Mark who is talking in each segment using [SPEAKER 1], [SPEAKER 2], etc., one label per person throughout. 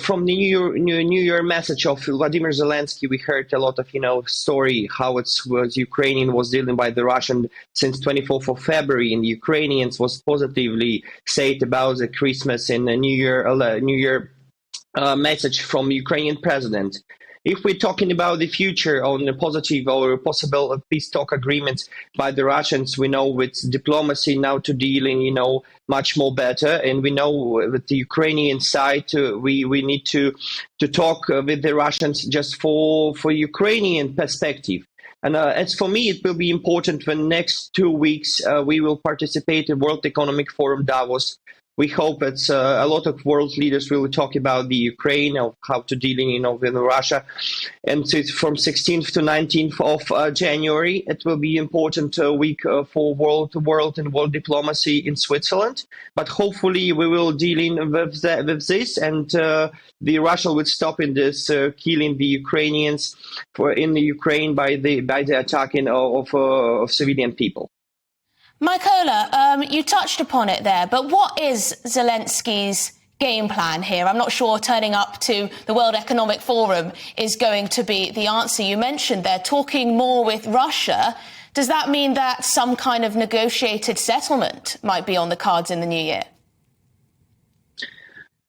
[SPEAKER 1] from the New Year message of Vladimir Zelenskyy, we heard a lot of story how it was Ukrainian was dealing by the Russian since 24th of February, and the Ukrainians was positively said about the Christmas and the New Year message from Ukrainian president. If we're talking about the future on the positive or possible peace talk agreements by the Russians, we know with diplomacy now to dealing, much more better. And we know with the Ukrainian side, we need to talk with the Russians just for Ukrainian perspective. And as for me, it will be important for the next 2 weeks, we will participate in World Economic Forum Davos. We hope that a lot of world leaders will talk about the Ukraine, of how to deal, with Russia. And so from 16th to 19th of January, it will be important week for world and world diplomacy in Switzerland. But hopefully we will deal with this, and the Russia will stop in this killing the Ukrainians in the Ukraine by the attacking of civilian people.
[SPEAKER 2] Mykola, you touched upon it there, but what is Zelensky's game plan here? I'm not sure turning up to the World Economic Forum is going to be the answer. You mentioned they're talking more with Russia. Does that mean that some kind of negotiated settlement might be on the cards in the new year?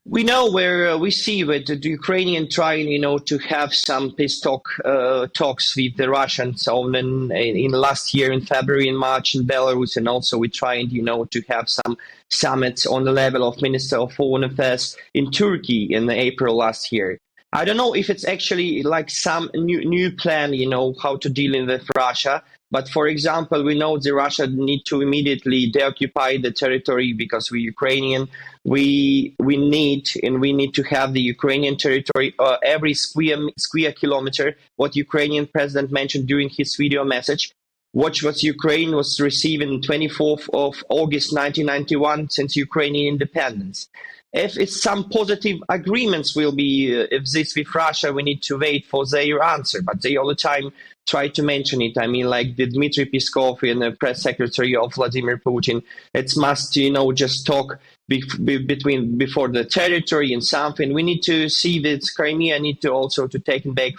[SPEAKER 1] We know where we see that the Ukrainian trying, to have some peace talks with the Russians in last year in February and March in Belarus, and also we're trying, to have some summits on the level of Minister of Foreign Affairs in Turkey in April last year. I don't know if it's actually like some new plan, how to deal with Russia. But for example, we know the Russia need to immediately deoccupy the territory because we're Ukrainian. We need to have the Ukrainian territory every square kilometer. What Ukrainian president mentioned during his video message, what Ukraine was receiving 24th of August 1991 since Ukrainian independence. If it's some positive agreements will be, if this with Russia, we need to wait for their answer. But they all the time try to mention it. I mean, like the Dmitry Peskov and the press secretary of Vladimir Putin, it's must, just talk before the territory and something. We need to see that Crimea need to also to take it back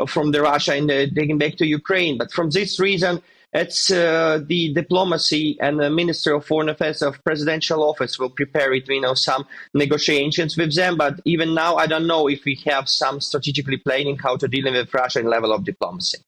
[SPEAKER 1] from the Russia and taken back to Ukraine. But from this reason, it's the diplomacy and the Minister of Foreign Affairs of presidential office will prepare it, some negotiations with them. But even now, I don't know if we have some strategically planning how to deal with Russia in level of diplomacy.